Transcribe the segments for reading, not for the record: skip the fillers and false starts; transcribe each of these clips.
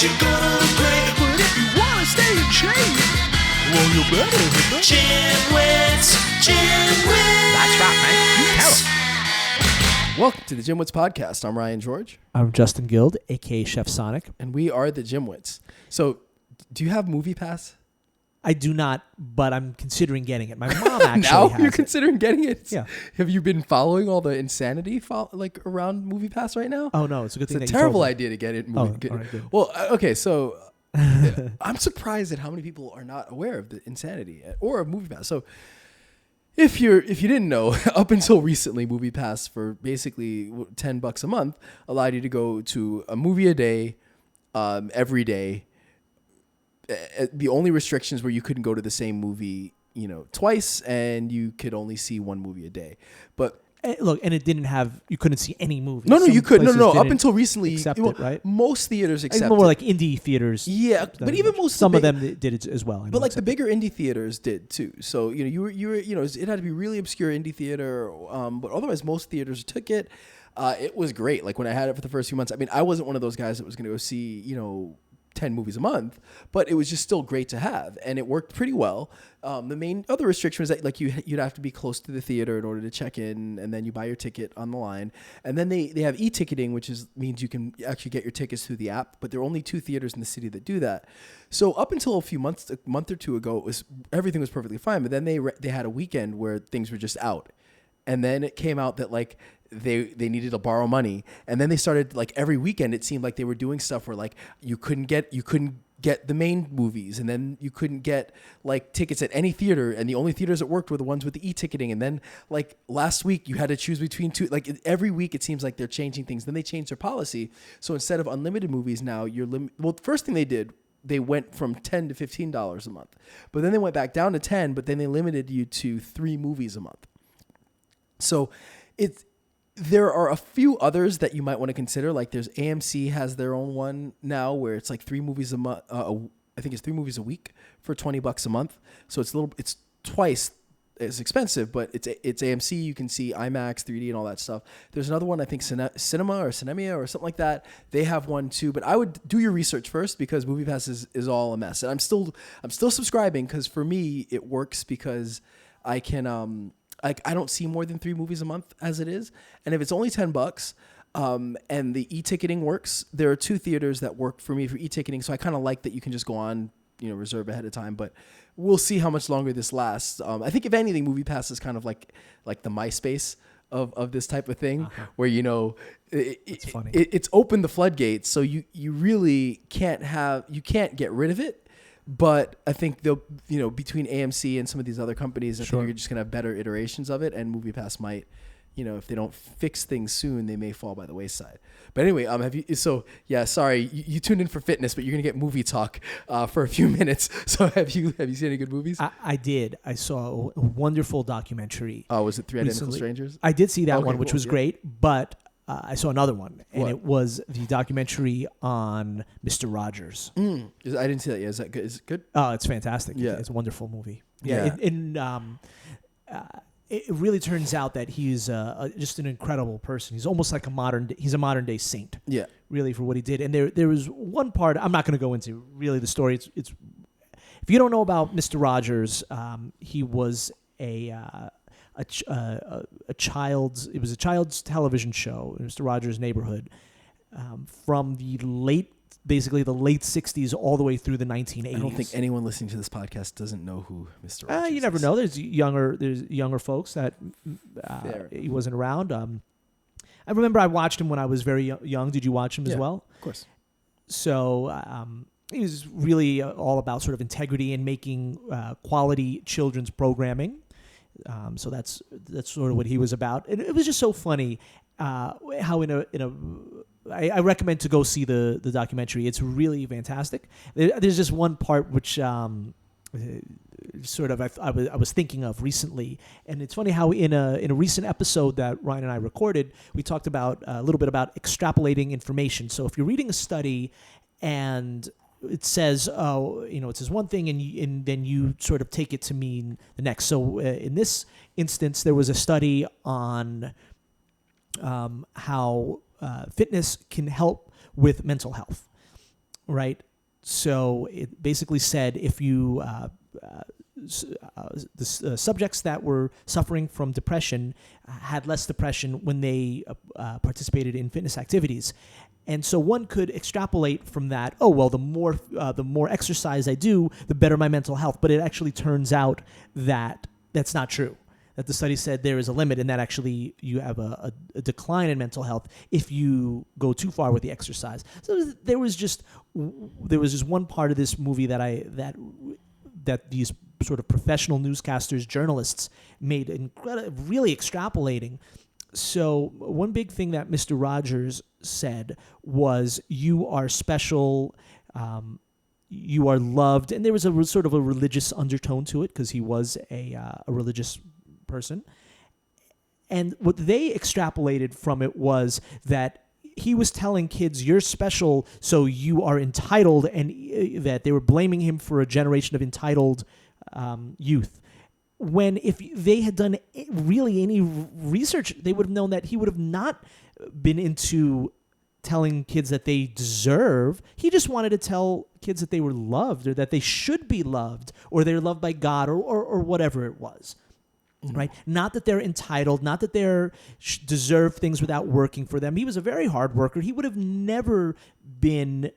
you're gonna look great. But if you wanna stay in shape, well, you better hit the GymWits. That's right, man. Tell 'em. Welcome to the GymWits podcast. I'm Ryan George. I'm Justin Guild, a.k.a. Chef Sonic. And we are the GymWits. So, do you have Movie Pass? I do not, but I'm considering getting it. My mom actually Now has you're it. considering getting it? Yeah. Have you been following all the insanity around Movie Pass right now? Oh, no. It's a good It's thing a that terrible you told me. idea to get it. All right, good. Well, okay, so I'm surprised at how many people are not aware of the insanity or of Movie Pass. So if you didn't know, up until recently, Movie Pass for basically $10 a month allowed you to go to a movie a day, every day. The only restrictions were you couldn't go to the same movie, twice, and you could only see one movie a day. But Look, and it didn't have, you couldn't see any movies. no, Some you could. places No. Up didn't until recently, accept it, right? most theaters I accept think more it. like indie theaters. Yeah, but even most some of the them did it as well. I know But like the accept bigger indie theaters did too. So you were it had to be really obscure indie theater. But otherwise, most theaters took it. It was great. Like when I had it for the first few months. I mean, I wasn't one of those guys that was going to go see 10 movies a month, but it was just still great to have, and it worked pretty well. The main other restriction was that like you'd have to be close to the theater in order to check in, and then you buy your ticket on the line. And then they have e-ticketing, which means you can actually get your tickets through the app, but there are only 2 theaters in the city that do that. So up until a month or two ago, everything was perfectly fine, but then they had a weekend where things were just out. And then it came out that like they needed to borrow money, and then they started like every weekend. It seemed like they were doing stuff where like you couldn't get the main movies, and then you couldn't get like tickets at any theater, and the only theaters that worked were the ones with the e-ticketing. And then like last week you had to choose between 2. Like every week it seems like they're changing things. Then they changed their policy, so instead of unlimited movies now you're well, the first thing they did, they went from $10 to $15 a month, but then they went back down to 10, but then they limited you to 3 movies a month. So there are a few others that you might want to consider. Like there's AMC has their own one now where it's like 3 movies a month. I think it's 3 movies a week for $20 a month. So it's twice as expensive, but it's AMC. You can see IMAX, 3D, and all that stuff. There's another one, I think Cinema or Cinemia or something like that. They have one too, but I would do your research first because MoviePass is all a mess. And I'm still subscribing because for me it works because I can I don't see more than 3 movies a month as it is. And if it's only $10, and the e-ticketing works, there are 2 theaters that work for me for e-ticketing. So I kind of like that you can just go on, reserve ahead of time, but we'll see how much longer this lasts. I think if anything, MoviePass is kind of like the MySpace of this type of thing, where, It's funny. It's opened the floodgates. So you really can't get rid of it. But I think they'll, between AMC and some of these other companies, I think you're just going to have better iterations of it. And MoviePass might, if they don't fix things soon, they may fall by the wayside. But anyway, sorry, you tuned in for fitness, but you're going to get movie talk for a few minutes. So have you seen any good movies? I did. I saw a wonderful documentary. Oh, was it 3 Identical recently. Strangers? I did see that one, which was great, but I saw another one, and it was the documentary on Mr. Rogers. I didn't see that yet. Is that good? Is it good? Oh, it's fantastic. Yeah. It's a wonderful movie. Yeah. It really turns out that he's just an incredible person. He's almost like a modern day saint. Yeah. Really, for what he did. And there was one part, I'm not going to go into really the story. It's if you don't know about Mr. Rogers, he was a child's television show, Mr. Rogers' Neighborhood, from the late 60s all the way through the 1980s. I don't think anyone listening to this podcast doesn't know who Mr. Rogers is. You never know. There's younger folks that he wasn't around. I remember I watched him when I was very young. Did you watch him as well? Of course. So he was really all about sort of integrity and making quality children's programming. So that's sort of what he was about. And it was just so funny how I recommend to go see the documentary. It's really fantastic. There's just one part which sort of I was thinking of recently, and it's funny how in a recent episode that Ryan and I recorded, we talked about a little bit about extrapolating information. So if you're reading a study and it says, it says one thing, and then you sort of take it to mean the next. So in this instance, there was a study on how fitness can help with mental health. right? So it basically said if you subjects that were suffering from depression had less depression when they participated in fitness activities. And so one could extrapolate from that, oh, well, the more exercise I do, the better my mental health. But it actually turns out that that's not true, that the study said there is a limit and that actually you have a decline in mental health if you go too far with the exercise. So there was just one part of this movie that these sort of professional newscasters, journalists made really extrapolating. So one big thing that Mr. Rogers said was, you are special, you are loved. And there was a sort of a religious undertone to it because he was a religious person. And what they extrapolated from it was that he was telling kids, you're special, so you are entitled, and that they were blaming him for a generation of entitled youth. When if they had done really any research, they would have known that he would have not been into telling kids that they deserve. He just wanted to tell kids that they were loved, or that they should be loved, or they're loved by God, or whatever it was. Mm-hmm. Right? Not that they're entitled, not that they're deserve things without working for them. He was a very hard worker. He would have never been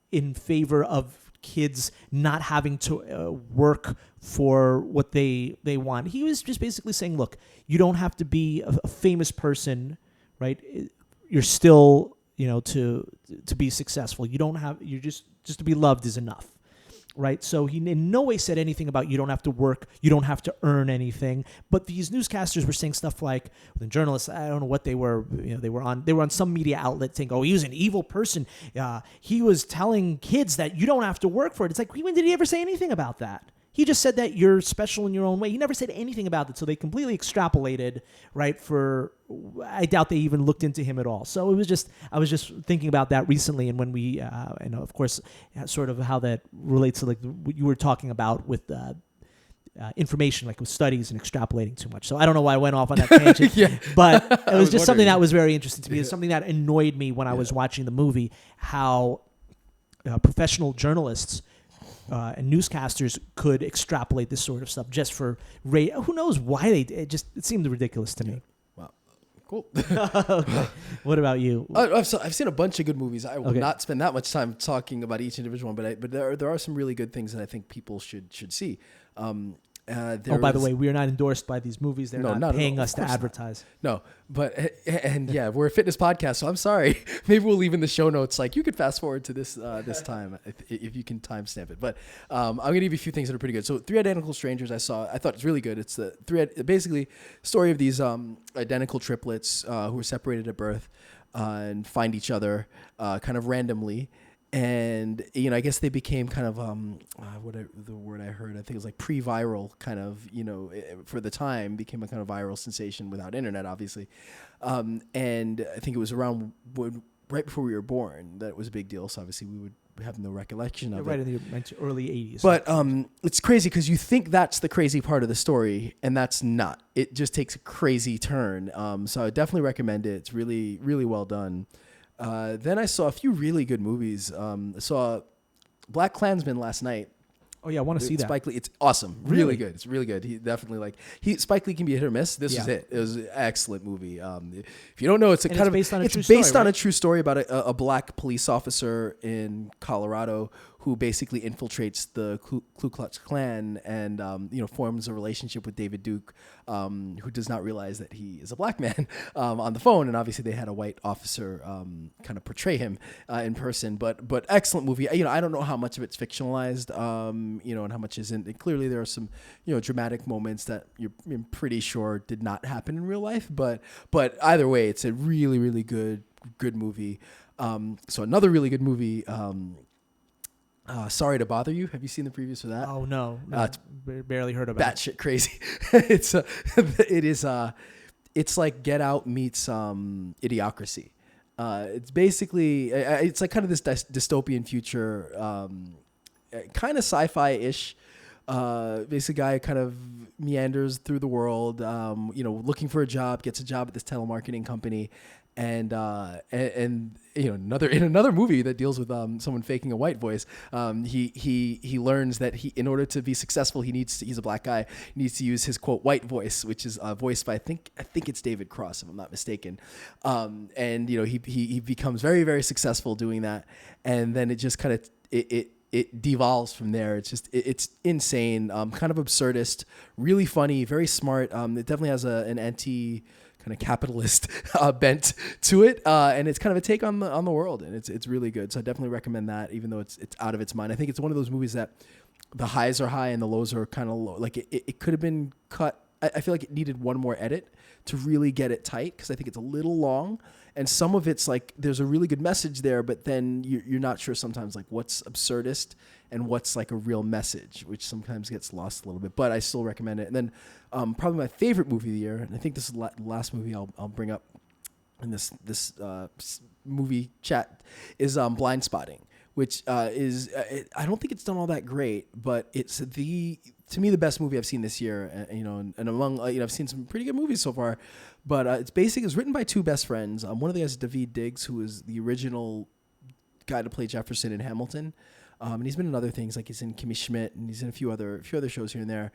in favor of kids not having to work for what they want. He was just basically saying, look, you don't have to be a famous person, right? You're still, to be successful. You're just to be loved is enough. Right. So he in no way said anything about you don't have to work, you don't have to earn anything. But these newscasters were saying stuff like, the journalists, I don't know what they were, they were on some media outlet saying, oh, he was an evil person. He was telling kids that you don't have to work for it. It's like, when did he ever say anything about that? He just said that you're special in your own way. He never said anything about it. So they completely extrapolated, right? I doubt they even looked into him at all. So I was just thinking about that recently. And when we, of course, sort of how that relates to like what you were talking about with information, like with studies and extrapolating too much. So I don't know why I went off on that tangent, yeah. But it was just something that was very interesting to me. It's something that annoyed me when I was watching the movie, how professional journalists and newscasters could extrapolate this sort of stuff just for who knows why it seemed ridiculous to me. Wow, cool. Okay. What about you? I've seen a bunch of good movies. I will not spend that much time talking about each individual one, but there are some really good things that I think people should see. By the way, we are not endorsed by these movies. They're not paying us to advertise. No, but we're a fitness podcast, so I'm sorry. Maybe we'll leave in the show notes, like you could fast forward to this time if you can timestamp it. But I'm gonna give you a few things that are pretty good. So, Three Identical Strangers, I thought it's really good. It's basically story of these identical triplets who were separated at birth and find each other kind of randomly. And, I guess they became kind of, the word I heard, I think it was like pre-viral kind of, for the time became a kind of viral sensation without internet, obviously. And I think it was around right before we were born that it was a big deal. So obviously we would have no recollection of it. Right in the early 80s. But it's crazy because you think that's the crazy part of the story, and that's not. It just takes a crazy turn. So I would definitely recommend it. It's really, really well done. Then I saw a few really good movies. I saw Black Klansman last night. Oh yeah, I want to see that. Spike Lee, it's awesome. Really good. It's really good. He definitely Spike Lee can be a hit or miss. This was it. It was an excellent movie. If you don't know, it's based on a true story about a black police officer in Colorado who basically infiltrates the Ku Klux Klan and forms a relationship with David Duke, who does not realize that he is a black man on the phone. And obviously they had a white officer kind of portray him in person. But excellent movie. I don't know how much of it's fictionalized, and how much isn't. And clearly there are some dramatic moments that you're pretty sure did not happen in real life. But either way, it's a really, really good movie. So another really good movie. Sorry to Bother You. Have you seen the previews for that? Oh no, barely heard about it. Batshit crazy. It's like Get Out meets Idiocracy. It's basically it's like kind of this dystopian future, kind of sci-fi-ish, basically, guy kind of meanders through the world, looking for a job, gets a job at this telemarketing company, and another movie that deals with someone faking a white voice, he learns that in order to be successful, he's a black guy, needs to use his quote white voice, which is voiced by I think it's David Cross, if I'm not mistaken, and he becomes very, very successful doing that, and then it just kind of it devolves from there. It's insane, kind of absurdist, really funny, very smart. It definitely has an anti kind of capitalist bent to it, and it's kind of a take on the world, and it's really good. So I definitely recommend that, even though it's out of its mind. I think it's one of those movies that the highs are high and the lows are kind of low. Like it could have been cut. I feel like it needed one more edit to really get it tight, because I think it's a little long, and some of it's like there's a really good message there, but then you're not sure sometimes like what's absurdist and what's like a real message, which sometimes gets lost a little bit. But I still recommend it. And then probably my favorite movie of the year, and I think this is the last movie I'll bring up in this movie chat, is Blind Spotting, which is I don't think it's done all that great, but it's to me the best movie I've seen this year. And among I've seen some pretty good movies so far, but it's written by two best friends. One of the guys is Daveed Diggs, who is the original guy to play Jefferson in Hamilton, and he's been in other things, like he's in Kimmy Schmidt, and he's in a few other shows here and there.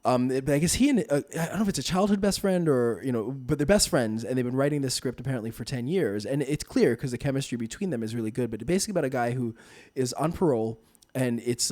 But I guess he and I don't know if it's a childhood best friend or but they're best friends, and they've been writing this script apparently for 10 years, and it's clear because the chemistry between them is really good. But it's basically about a guy who is on parole, and he's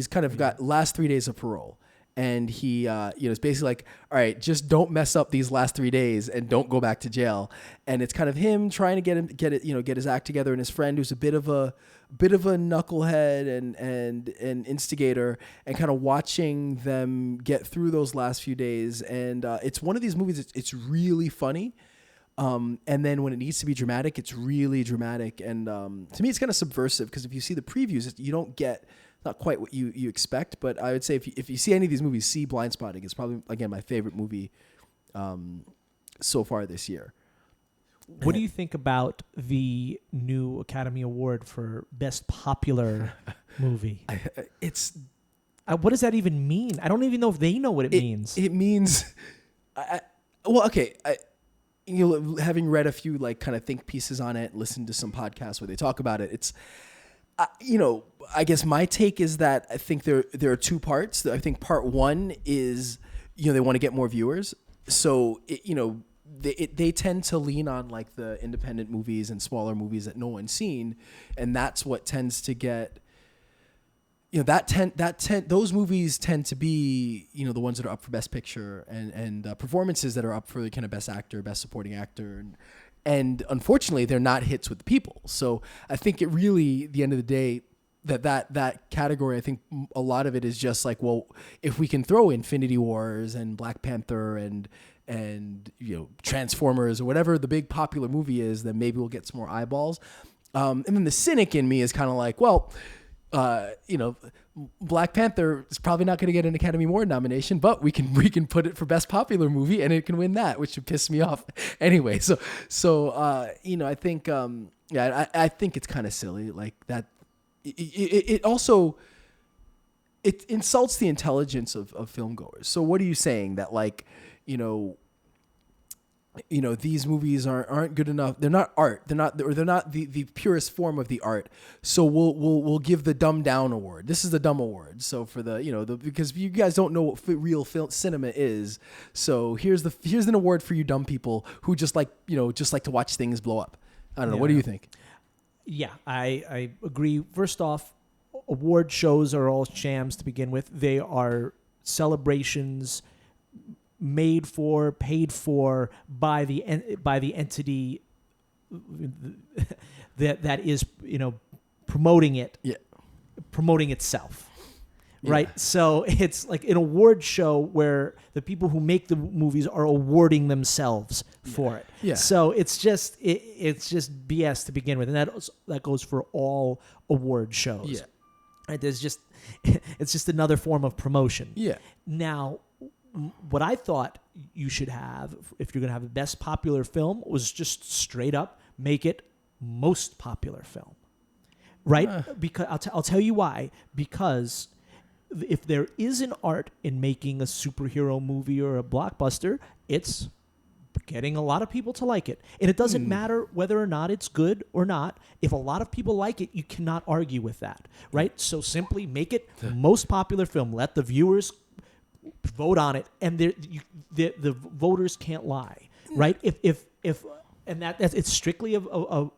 kind of got last 3 days of parole, and he it's basically like, all right, just don't mess up these last 3 days and don't go back to jail. And it's kind of him trying to get his act together, and his friend, who's a bit of a knucklehead and instigator, and kind of watching them get through those last few days. And it's one of these movies. It's really funny, and then when it needs to be dramatic, it's really dramatic. And to me, it's kind of subversive, because if you see the previews, you don't get not quite what you expect. But I would say if you see any of these movies, see Blind Spotting. It's probably, again, my favorite movie so far this year. What do you think about the new Academy Award for Best Popular Movie? What does that even mean? I don't even know if they know what it means. It means, having read a few like kind of think pieces on it, listened to some podcasts where they talk about it, it's, I guess my take is that I think there are two parts. I think part one is, they want to get more viewers. So, they tend to lean on like the independent movies and smaller movies that no one's seen, and that's what tends to get. Those movies tend to be the ones that are up for Best Picture and performances that are up for the kind of Best Actor, Best Supporting Actor, and unfortunately they're not hits with the people. So I think it really, at the end of the day, that category, I think a lot of it is just like, well, if we can throw Infinity Wars and Black Panther and Transformers or whatever the big popular movie is, then maybe we'll get some more eyeballs. And then the cynic in me is kind of like, well, Black Panther is probably not going to get an Academy Award nomination, but we can put it for Best Popular Movie and it can win that, which would piss me off anyway. So I think I think it's kind of silly like that. It also insults the intelligence of film goers. So what are you saying, that like these movies aren't good enough? They're not art. They're not the purest form of the art. So we'll give the dumb down award. This is the dumb award. So for because you guys don't know what real film cinema is. So here's an award for you dumb people who just like to watch things blow up. I don't know. What do you think? Yeah, I agree. First off, award shows are all shams to begin with. They are celebrations paid for by the entity that is promoting it, promoting itself, right? Yeah. So it's like an award show where the people who make the movies are awarding themselves for it. Yeah. So it's just BS to begin with, and that goes for all award shows. Yeah. Right? It's just another form of promotion. Yeah. Now, what I thought you should have, if you're going to have a Best Popular Film, was just straight up make it Most Popular Film, right? Because I'll tell you why. Because if there is an art in making a superhero movie or a blockbuster, it's getting a lot of people to like it. And it doesn't matter whether or not it's good or not. If a lot of people like it, you cannot argue with that, right? So simply make it the most popular film. Let the viewers vote on it, and the voters can't lie, right? If and that's it's strictly a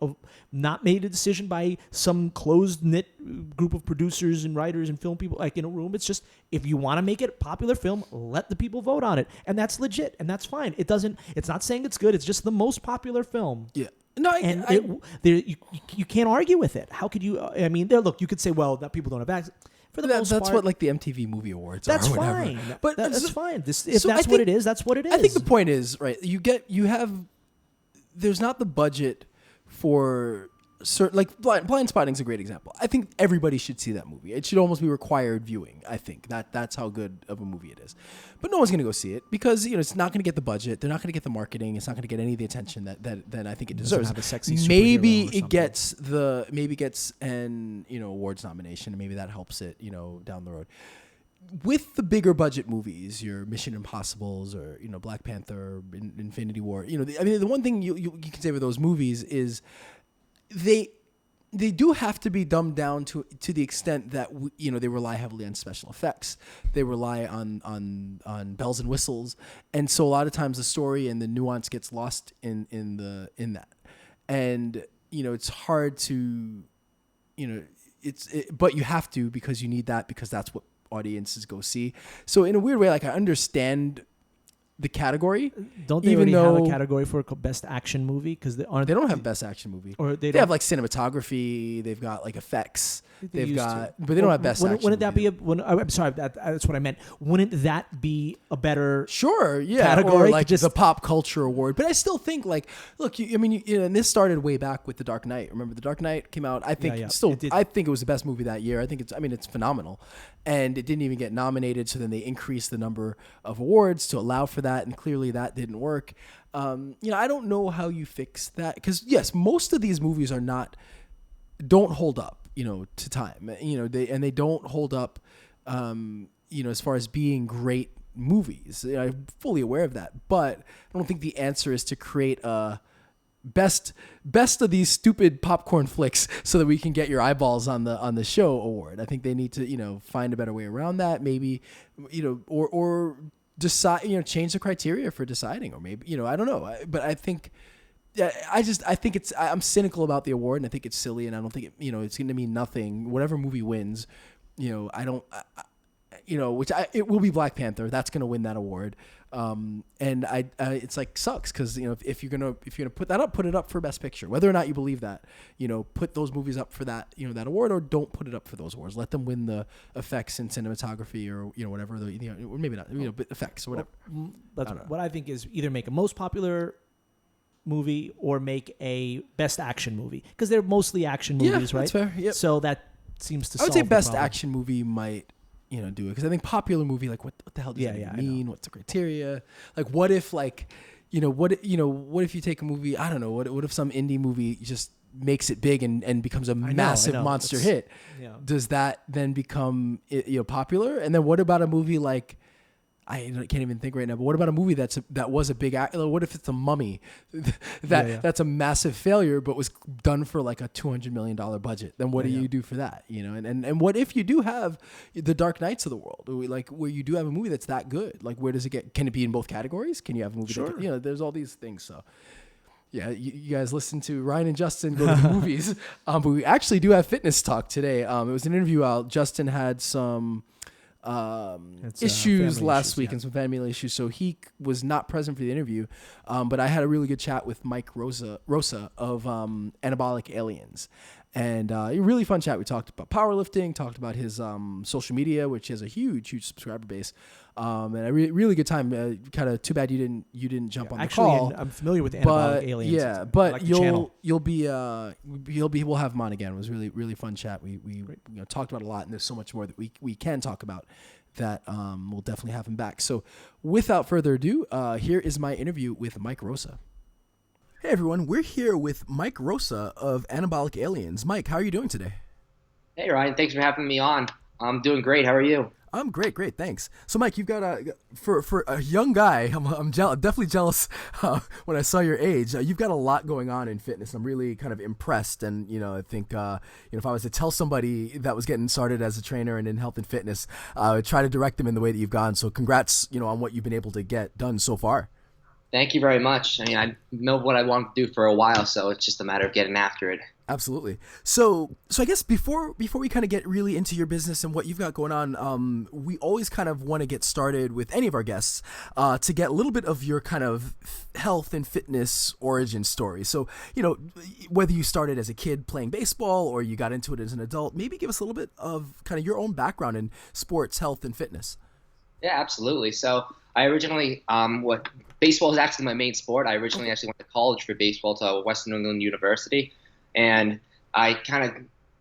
not made a decision by some closed knit group of producers and writers and film people like in a room. It's just, if you want to make it a popular film, let the people vote on it, and that's legit and that's fine. It's not saying it's good. It's just the most popular film. Yeah. No, you can't argue with it. How could you? I mean, look, you could say, well, that people don't have access. For the most that's part, what like the MTV Movie Awards that's are. Fine. But that's fine. If that's what it is, that's what it is. I think the point is, right, there's not the budget for certain, like Blind Spotting is a great example. I think everybody should see that movie. It should almost be required viewing. I think that's how good of a movie it is. But no one's going to go see it because it's not going to get the budget. They're not going to get the marketing. It's not going to get any of the attention that I think it deserves. Have a sexy Maybe it gets an awards nomination, and maybe that helps it down the road. With the bigger budget movies, your Mission Impossibles or Black Panther, Infinity War, the one thing you can say with those movies is they do have to be dumbed down to the extent that they rely heavily on special effects. They rely on bells and whistles, and so a lot of times the story and the nuance gets lost in that, and it's hard to but you have to, because you need that, because that's what audiences go see. So in a weird way, like, I understand the category. Don't they already have a category for best action movie? Because they don't have best action movie. Or they have like cinematography. They've got like effects. But they don't have best action. Wouldn't that be I'm sorry, that's what I meant. Wouldn't that be a better category? Or like just the pop culture award. But I still think, like, look, and this started way back with The Dark Knight. Remember, The Dark Knight came out. I think I think it was the best movie that year. I think it's phenomenal. And it didn't even get nominated. So then they increased the number of awards to allow for that, and clearly that didn't work. I don't know how you fix that, because yes, most of these movies don't hold up, to time. They don't hold up, as far as being great movies. I'm fully aware of that, but I don't think the answer is to create a best of these stupid popcorn flicks so that we can get your eyeballs on the show award. I think they need to find a better way around that, maybe, or decide, change the criteria for deciding, or maybe, I don't know. But I think, I think I'm cynical about the award, and I think it's silly, and I don't think it's going to mean nothing. Whatever movie wins, it will be Black Panther. That's going to win that award. And it's like, sucks, because if you're gonna put that up, put it up for Best Picture, whether or not you believe that. Put those movies up for that that award, or don't put it up for those awards. Let them win the effects and cinematography, or whatever or maybe not but effects or whatever. That's what I think is either make a most popular movie or make a best action movie, because they're mostly action movies, right? That's fair. Yep. So that seems to. I would say best action movie might do it, because I think popular movie, like, what the hell does that even mean? What's the criteria? Like, what if what if you take a movie, I don't know, what if some indie movie just makes it big and becomes a massive monster hit? Yeah. Does that then become popular? And then what about a movie like, I can't even think right now, but what about a movie that was a big, what if it's a Mummy that's a massive failure but was done for like a $200 million budget? Then what do you do for that? And what if you do have the Dark Knights of the world, like, where you do have a movie that's that good? Like, where does it get? Can it be in both categories? Can you have a movie that, there's all these things. So yeah, you guys listen to Ryan and Justin go to the movies, but we actually do have fitness talk today. It was an interview out. Justin had some issues last week and some family issues, so he was not present for the interview, but I had a really good chat with Mike Rosa of Anabolic Aliens, and a really fun chat. We talked about powerlifting, talked about his social media, which has a huge subscriber base, and a really good time. Kind of too bad you didn't jump on the call. I'm familiar with Anabolic Aliens. Yeah, but we'll have him on again. It was really fun chat. We talked about a lot, and there's so much more that we can talk about that we'll definitely have him back. So without further ado, here is my interview with Mike Rosa. Hey everyone, we're here with Mike Rosa of Anabolic Aliens. Mike, how are you doing today? Hey Ryan, thanks for having me on. I'm doing great. How are you? I'm great, thanks. So, Mike, you've got for a young guy, I'm definitely jealous when I saw your age. You've got a lot going on in fitness. I'm really kind of impressed, and I think if I was to tell somebody that was getting started as a trainer and in health and fitness, I would try to direct them in the way that you've gone. So, congrats, on what you've been able to get done so far. Thank you very much. I mean, I know what I wanted to do for a while, so it's just a matter of getting after it. Absolutely. So I guess before we kind of get really into your business and what you've got going on, we always kind of want to get started with any of our guests to get a little bit of your kind of health and fitness origin story. So, whether you started as a kid playing baseball or you got into it as an adult, maybe give us a little bit of kind of your own background in sports, health, and fitness. Yeah, absolutely. So I originally, baseball is actually my main sport. I originally actually went to college for baseball to Western New England University. And I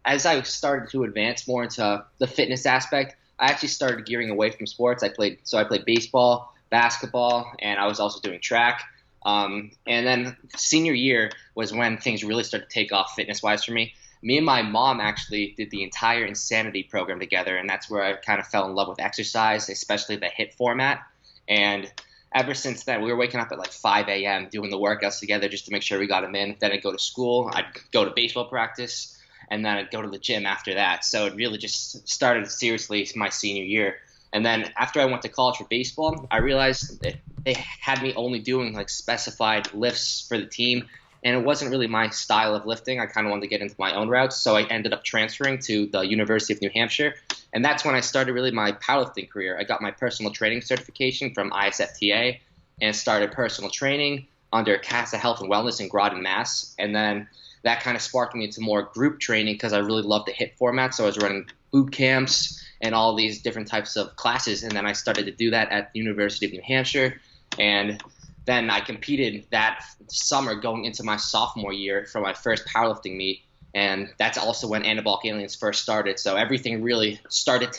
as I started to advance more into the fitness aspect, I actually started gearing away from sports. I played baseball, basketball, and I was also doing track. And then senior year was when things really started to take off fitness-wise for me. Me and my mom actually did the entire Insanity program together, and that's where I kind of fell in love with exercise, especially the HIIT format. And ever since then, we were waking up at like 5 a.m. doing the workouts together just to make sure we got them in. Then I'd go to school, I'd go to baseball practice, and then I'd go to the gym after that. So it really just started seriously my senior year. And then after I went to college for baseball, I realized that they had me only doing like specified lifts for the team, and it wasn't really my style of lifting. I kind of wanted to get into my own routes, so I ended up transferring to the University of New Hampshire. And that's when I started really my powerlifting career. I got my personal training certification from ISFTA and started personal training under Casa Health and Wellness in Groton, Mass. And then that kind of sparked me into more group training because I really loved the HIIT format. So I was running boot camps and all these different types of classes. And then I started to do that at the University of New Hampshire. And then I competed that summer going into my sophomore year for my first powerlifting meet. And that's also when Anabolic Aliens first started. So everything really started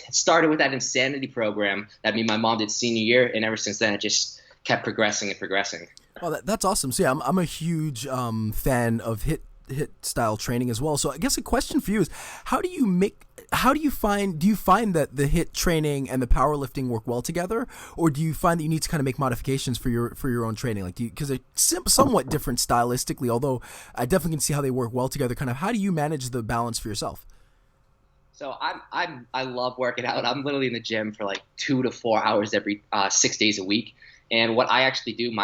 with that Insanity program that me and my mom did senior year. And ever since then, it just kept progressing and progressing. Well, that's awesome. So yeah, I'm a huge fan of HIIT style training as well. So I guess a question for you is, do you find that the HIIT training and the powerlifting work well together, or do you find that you need to kind of make modifications for your own training? Like, because they're somewhat different stylistically, although I definitely can see how they work well together. Kind of, how do you manage the balance for yourself? So I love working out. I'm literally in the gym for like 2 to 4 hours every 6 days a week. And what I actually do,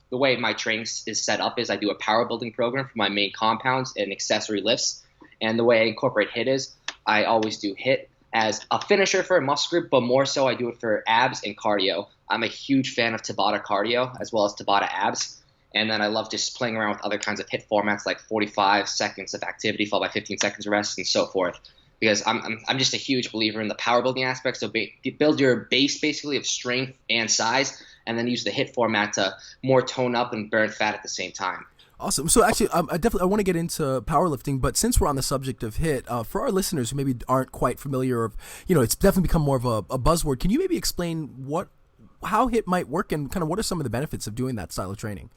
the way my training is set up is I do a power building program for my main compounds and accessory lifts. And the way I incorporate HIIT is I always do HIIT as a finisher for a muscle group, but more so I do it for abs and cardio. I'm a huge fan of Tabata cardio as well as Tabata abs. And then I love just playing around with other kinds of HIIT formats like 45 seconds of activity followed by 15 seconds of rest and so forth. Because I'm just a huge believer in the power building aspect. So build your base basically of strength and size, and then use the HIIT format to more tone up and burn fat at the same time. Awesome. So actually, I want to get into powerlifting, but since we're on the subject of HIIT, for our listeners who maybe aren't quite familiar, of it's definitely become more of a buzzword. Can you maybe explain how HIIT might work and kind of what are some of the benefits of doing that style of training?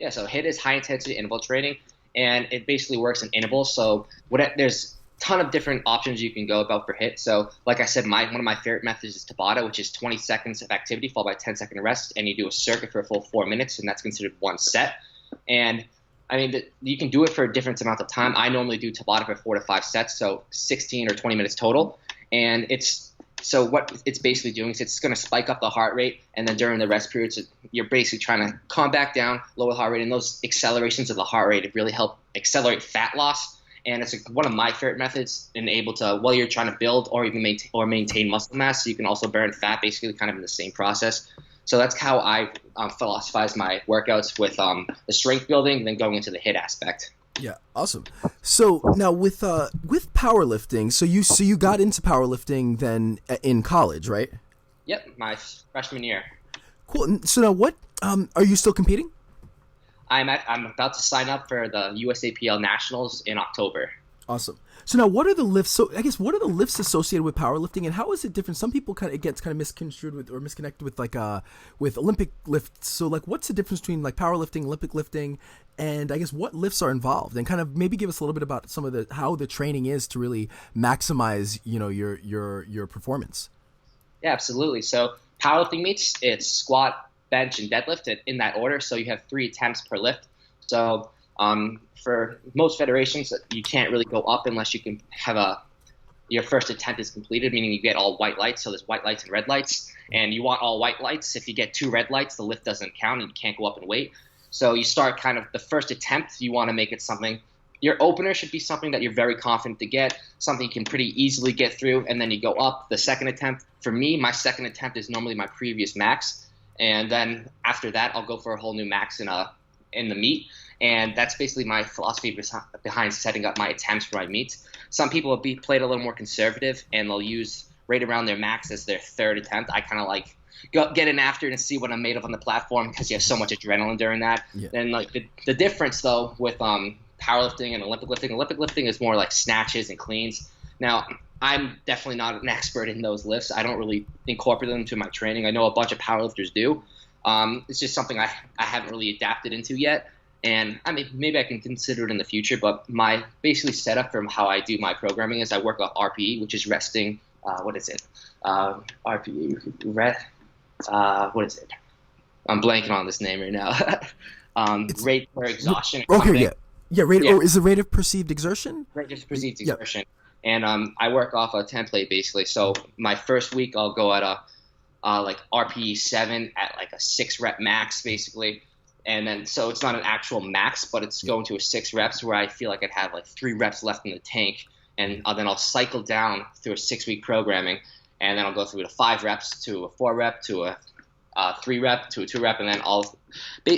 Yeah. So HIIT is high intensity interval training, and it basically works in intervals. So there's ton of different options you can go about for HIIT. So like I said, one of my favorite methods is Tabata, which is 20 seconds of activity followed by 10-second rest, and you do a circuit for a full 4 minutes, and that's considered one set. And I mean, you can do it for a different amount of time. I normally do Tabata for 4 to 5 sets, so 16 or 20 minutes total. And what it's basically doing is it's going to spike up the heart rate, and then during the rest periods, you're basically trying to calm back down, lower the heart rate, and those accelerations of the heart rate really help accelerate fat loss. And it's one of my favorite methods, and able to, while you're trying to build or even maintain muscle mass, so you can also burn fat, basically kind of in the same process. So that's how I philosophize my workouts with the strength building, and then going into the HIIT aspect. Yeah, awesome. So now with powerlifting, so you got into powerlifting then in college, right? Yep, my freshman year. Cool. So now what are you still competing? I'm about to sign up for the USAPL Nationals in October. Awesome. So now, what are the lifts? So I guess what are the lifts associated with powerlifting, and how is it different? Some people it gets kind of misconstrued with or misconnected with with Olympic lifts. So like, what's the difference between like powerlifting, Olympic lifting, and I guess what lifts are involved, and kind of maybe give us a little bit about some of how the training is to really maximize your performance. Yeah, absolutely. So powerlifting meets it's squat, bench, and deadlift in that order. So you have 3 attempts per lift. So for most federations, you can't really go up unless you can have your first attempt is completed, meaning you get all white lights. So there's white lights and red lights, and you want all white lights. If you get 2 red lights, the lift doesn't count and you can't go up in weight. So you start kind of the first attempt, you want to make it something. Your opener should be something that you're very confident to get, something you can pretty easily get through, and then you go up. The second attempt, for me, my second attempt is normally my previous max, and then after that, I'll go for a whole new max in the meet. And that's basically my philosophy behind setting up my attempts for my meets. Some people will played a little more conservative, and they'll use right around their max as their third attempt. I kind of like get in after it and see what I'm made of on the platform because you have so much adrenaline during that. Yeah. Then like the difference though with powerlifting and Olympic lifting is more like snatches and cleans. Now I'm definitely not an expert in those lifts. I don't really incorporate them into my training. I know a bunch of powerlifters do. It's just something I haven't really adapted into yet. And I mean, maybe I can consider it in the future, but my basically setup from how I do my programming is I work off RPE, which is resting. What is it? RPE, what is it? I'm blanking on this name right now. Rate per exhaustion. Okay, yeah. Rate. Yeah. Or is the rate of perceived exertion? Rate of perceived exertion. Yep. And I work off a template basically. So my first week I'll go at like RPE 7 at like a 6 rep max basically. And then, so it's not an actual max, but it's going to a 6 reps where I feel like I'd have like 3 reps left in the tank. And then I'll cycle down through a 6-week programming. And then I'll go through to 5 reps to a 4 rep to a 3 rep to a 2 rep. And then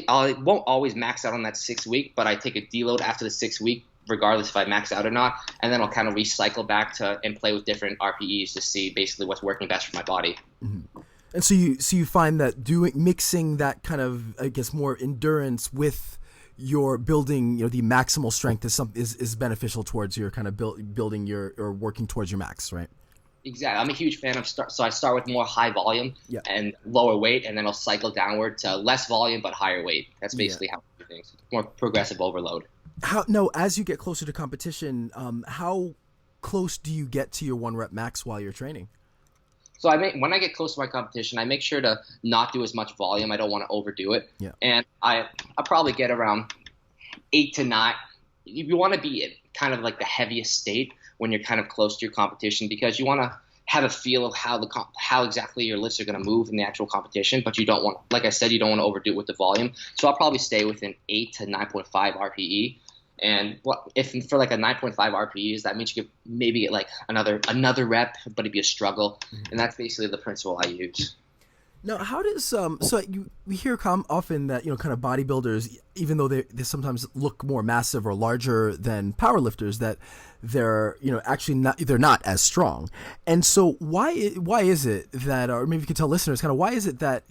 I won't always max out on that 6th week, but I take a deload after the 6th week, regardless if I max out or not. And then I'll kind of recycle back and play with different RPEs to see basically what's working best for my body. Mm-hmm. And so you find that mixing that kind of, I guess, more endurance with your building, the maximal strength is beneficial towards your kind of building or working towards your max, right? Exactly. I'm a huge fan of so I start with more high volume and lower weight, and then I'll cycle downward to less volume but higher weight. That's basically how I do things. More progressive overload. As you get closer to competition, how close do you get to your 1 rep max while you're training? So when I get close to my competition, I make sure to not do as much volume. I don't want to overdo it. Yeah. And I probably get around 8 to 9. You want to be in kind of like the heaviest state when you're kind of close to your competition because you want to have a feel of how exactly your lifts are going to move in the actual competition. But you don't want, like I said, you don't want to overdo it with the volume. So I'll probably stay within 8 to 9.5 RPE. And if for like a 9.5 RPEs, that means you could maybe get like another rep, but it'd be a struggle. Mm-hmm. And that's basically the principle I use. Now, how does we hear often that kind of bodybuilders, even though they sometimes look more massive or larger than powerlifters, that they're actually they're not as strong. And so why is it that, or maybe you could tell listeners kind of why is it that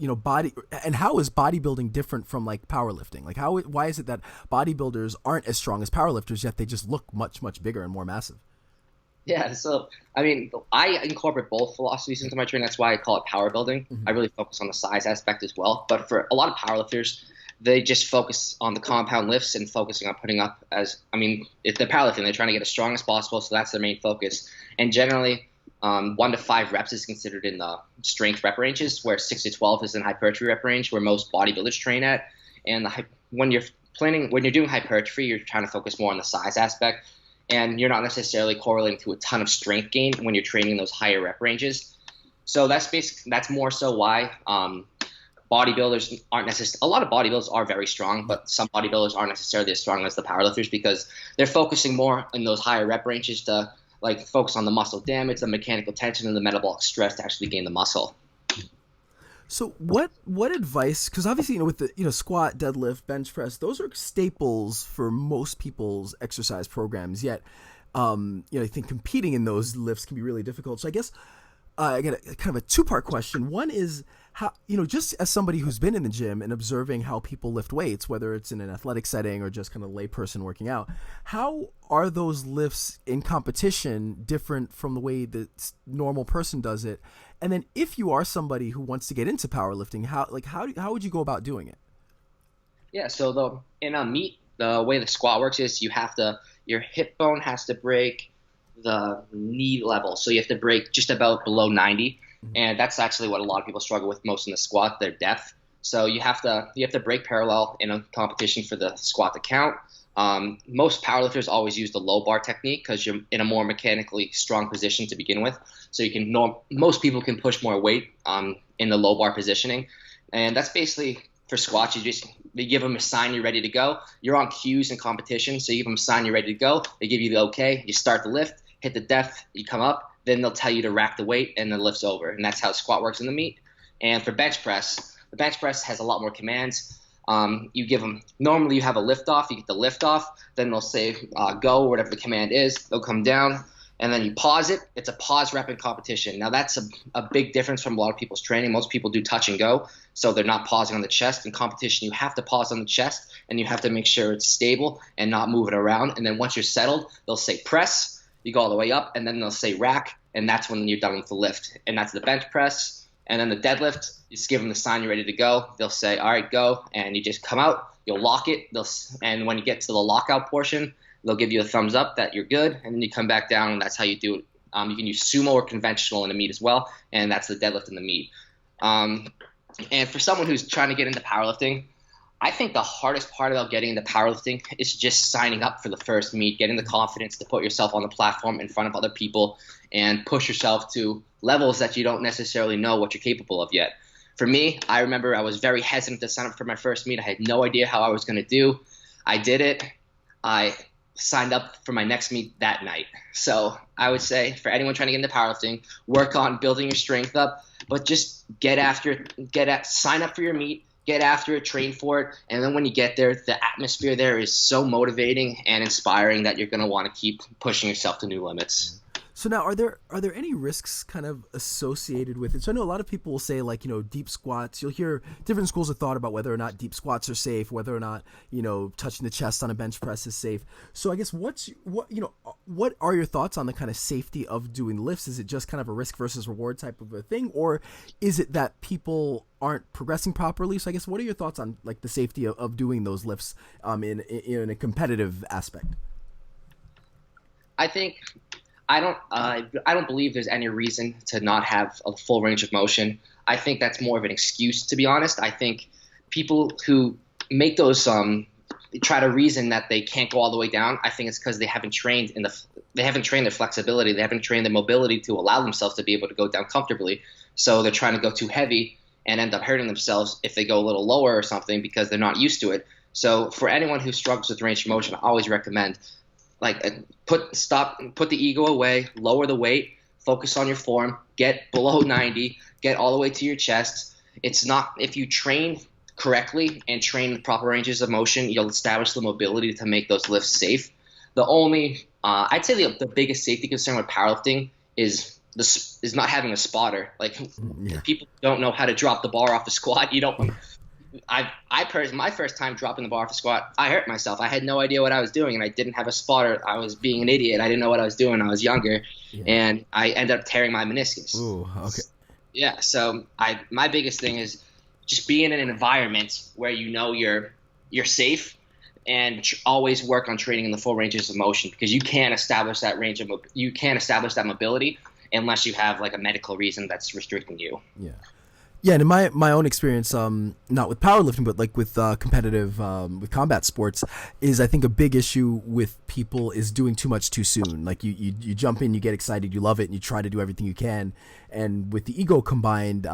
how is bodybuilding different from like powerlifting? Like why is it that bodybuilders aren't as strong as powerlifters yet they just look much bigger and more massive? Yeah, so I mean, I incorporate both philosophies into my training. That's why I call it power building. Mm-hmm. I really focus on the size aspect as well. But for a lot of powerlifters, they just focus on the compound lifts and focusing on putting up if they're powerlifting, they're trying to get as strong as possible. So that's their main focus. And generally, 1 to 5 reps is considered in the strength rep ranges, where 6 to 12 is in hypertrophy rep range, where most bodybuilders train at. And when you're doing hypertrophy, you're trying to focus more on the size aspect. And you're not necessarily correlating to a ton of strength gain when you're training those higher rep ranges. So that's more so why bodybuilders aren't necessarily – a lot of bodybuilders are very strong, but some bodybuilders aren't necessarily as strong as the powerlifters because they're focusing more in those higher rep ranges to like focus on the muscle damage, the mechanical tension, and the metabolic stress to actually gain the muscle. So what advice, because obviously, with the, squat, deadlift, bench press, those are staples for most people's exercise programs, yet, I think competing in those lifts can be really difficult. So I guess I got kind of a 2-part question. One is, how, just as somebody who's been in the gym and observing how people lift weights, whether it's in an athletic setting or just kind of layperson working out, how are those lifts in competition different from the way the normal person does it? And then if you are somebody who wants to get into powerlifting, how would you go about doing it? Yeah, so in a meet, the way the squat works is your hip bone has to break the knee level. So you have to break just about below 90. And that's actually what a lot of people struggle with most in the squat, their depth. So you have to break parallel in a competition for the squat to count. Most powerlifters always use the low bar technique because you're in a more mechanically strong position to begin with. So most people can push more weight in the low bar positioning. And that's basically for squats. You give them a sign you're ready to go. You're on cues in competition, so you give them a sign you're ready to go. They give you the okay. You start the lift, hit the depth, you come up. Then they'll tell you to rack the weight, and the lift's over. And that's how squat works in the meet. And for bench press, the bench press has a lot more commands. Normally you have a lift off, you get the lift off, then they'll say go, whatever the command is. They'll come down, and then you pause it. It's a pause rep in competition. Now that's a big difference from a lot of people's training. Most people do touch and go, so they're not pausing on the chest. In competition, you have to pause on the chest, and you have to make sure it's stable and not move it around. And then once you're settled, they'll say press. You go all the way up, and then they'll say rack, and that's when you're done with the lift. And that's the bench press. And then the deadlift, you just give them the sign you're ready to go. They'll say, all right, go, and you just come out. You'll lock it. And when you get to the lockout portion, they'll give you a thumbs up that you're good, and then you come back down, and that's how you do it. You can use sumo or conventional in the meet as well, and that's the deadlift in the meet. And for someone who's trying to get into powerlifting, I think the hardest part about getting into powerlifting is just signing up for the first meet, getting the confidence to put yourself on the platform in front of other people and push yourself to levels that you don't necessarily know what you're capable of yet. For me, I remember I was very hesitant to sign up for my first meet. I had no idea how I was going to do. I did it. I signed up for my next meet that night. So I would say for anyone trying to get into powerlifting, work on building your strength up, but just sign up for your meet. Get after it, train for it, and then when you get there, the atmosphere there is so motivating and inspiring that you're going to want to keep pushing yourself to new limits. So now, are there any risks kind of associated with it? So I know a lot of people will say, like, deep squats. You'll hear different schools of thought about whether or not deep squats are safe, whether or not, touching the chest on a bench press is safe. So I guess what are your thoughts on the kind of safety of doing lifts? Is it just kind of a risk versus reward type of a thing, or is it that people aren't progressing properly? So I guess what are your thoughts on like the safety of doing those lifts in a competitive aspect? I don't believe there's any reason to not have a full range of motion. I think that's more of an excuse, to be honest. I think people who make those try to reason that they can't go all the way down. I think it's because they haven't trained their flexibility. They haven't trained their mobility to allow themselves to be able to go down comfortably. So they're trying to go too heavy and end up hurting themselves if they go a little lower or something because they're not used to it. So for anyone who struggles with range of motion, I always recommend put the ego away, lower the weight, focus on your form, get below 90, get all the way to your chest. If you train correctly and train the proper ranges of motion, you'll establish the mobility to make those lifts safe. The only, I'd say the biggest safety concern with powerlifting is not having a spotter. If people don't know how to drop the bar off a squat, my first time dropping the bar off a squat, I hurt myself. I had no idea what I was doing, and I didn't have a spotter. I was being an idiot. I didn't know what I was doing. I was younger, and I ended up tearing my meniscus. Ooh, okay. Yeah, so my biggest thing is just be in an environment where you're safe, and always work on training in the full ranges of motion, because you can't establish that mobility unless you have like a medical reason that's restricting you. Yeah. Yeah, and in my own experience, not with powerlifting, but like with competitive, with combat sports, is I think a big issue with people is doing too much too soon. Like you jump in, you get excited, you love it, and you try to do everything you can. And with the ego combined,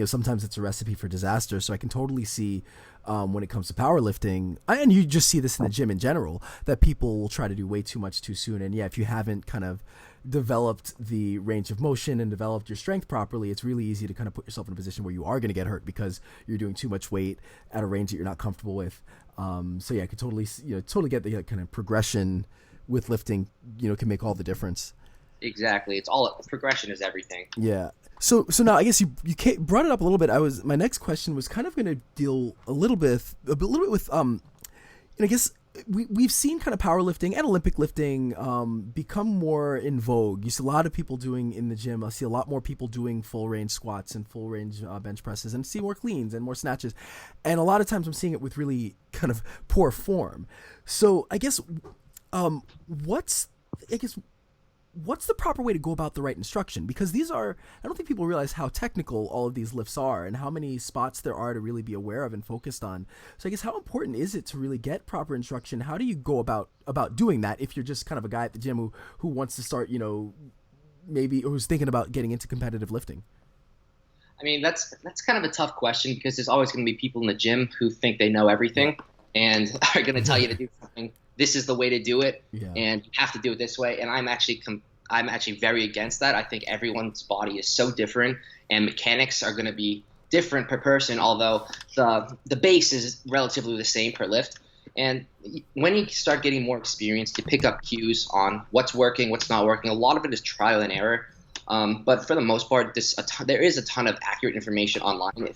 sometimes it's a recipe for disaster. So I can totally see when it comes to powerlifting, and you just see this in the gym in general, that people will try to do way too much too soon. And yeah, if you haven't kind of developed the range of motion and developed your strength properly, it's really easy to kind of put yourself in a position where you are going to get hurt because you're doing too much weight at a range that you're not comfortable with. So yeah, I could totally get the kind of progression with lifting, can make all the difference. Exactly. It's all progression is everything. Yeah. So now I guess you brought it up a little bit. My next question was kind of going to deal a little bit with and I guess we've seen kind of powerlifting and Olympic lifting become more in vogue. You see a lot of people doing in the gym. I see a lot more people doing full range squats and full range bench presses, and see more cleans and more snatches. And a lot of times I'm seeing it with really kind of poor form. So I guess what's the proper way to go about the right instruction? Because I don't think people realize how technical all of these lifts are and how many spots there are to really be aware of and focused on. So I guess how important is it to really get proper instruction? How do you go about doing that if you're just kind of a guy at the gym who wants to start, maybe who's thinking about getting into competitive lifting? I mean, that's kind of a tough question because there's always going to be people in the gym who think they know everything and are going to tell you to do something. This is the way to do it, and you have to do it this way. And I'm actually very against that. I think everyone's body is so different, and mechanics are going to be different per person, although the base is relatively the same per lift. And when you start getting more experience, you pick up cues on what's working, what's not working. A lot of it is trial and error. But for the most part, there is a ton of accurate information online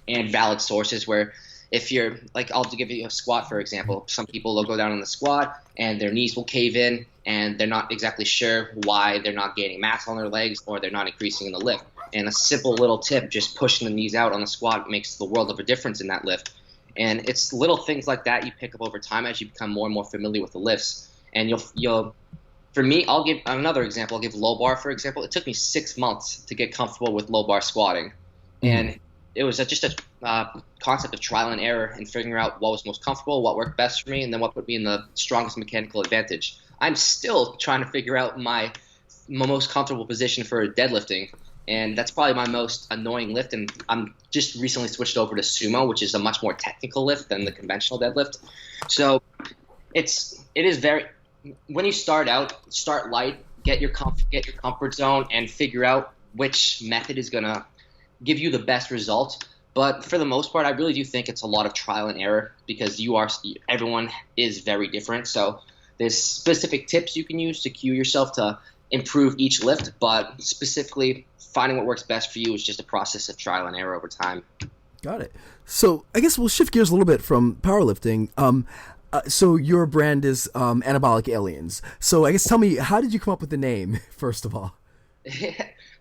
and valid sources where if you're like, I'll give you a squat, for example. Some people will go down on the squat and their knees will cave in and they're not exactly sure why they're not gaining mass on their legs or they're not increasing in the lift. And a simple little tip, just pushing the knees out on the squat, makes the world of a difference in that lift. And it's little things like that you pick up over time as you become more and more familiar with the lifts. And you'll for me, I'll give another example. I'll give low bar, for example. It took me 6 months to get comfortable with low bar squatting. And it was just a concept of trial and error and figuring out what was most comfortable, what worked best for me, and then what put me in the strongest mechanical advantage. I'm still trying to figure out my most comfortable position for deadlifting, and that's probably my most annoying lift. And I'm just recently switched over to sumo, which is a much more technical lift than the conventional deadlift. So it is very, when you start light, get your comfort zone, and figure out which method is gonna give you the best result. But for the most part, I really do think it's a lot of trial and error because everyone is very different. So there's specific tips you can use to cue yourself to improve each lift, but specifically finding what works best for you is just a process of trial and error over time. Got it. So I guess we'll shift gears a little bit from powerlifting. So your brand is Anabolic Aliens. So I guess tell me, how did you come up with the name, first of all?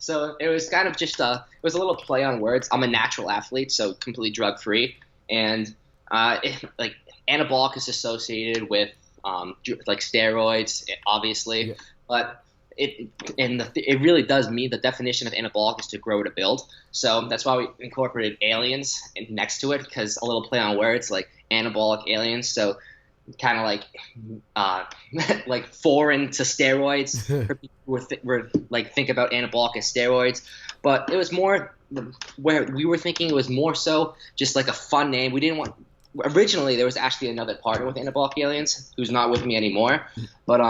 So it was kind of just it was a little play on words. I'm a natural athlete, so completely drug free, and like anabolic is associated with like steroids, obviously, but it really does mean the definition of anabolic is to grow to build. So that's why we incorporated aliens next to it, because a little play on words, like anabolic aliens. So kind of like foreign to steroids for people who were like think about anabolic as steroids, but it was more where we were thinking it was more so just like a fun name. We didn't want, originally there was actually another partner with Anabolic Aliens who's not with me anymore, but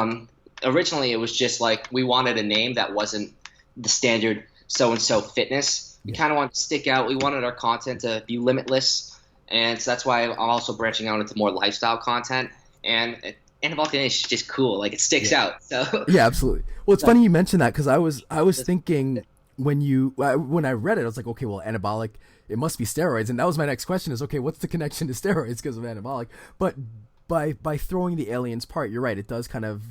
originally it was just like we wanted a name that wasn't the standard so-and-so fitness. We kind of wanted to stick out. We wanted our content to be limitless. And so that's why I'm also branching out into more lifestyle content. And Anabolic Aliens is just cool. Like, it sticks out. So yeah, absolutely. Well, it's funny you mentioned that, because I was thinking when I read it, I was like, okay, well, anabolic, it must be steroids. And that was my next question is, okay, what's the connection to steroids because of anabolic? But by throwing the aliens part, you're right. It does kind of,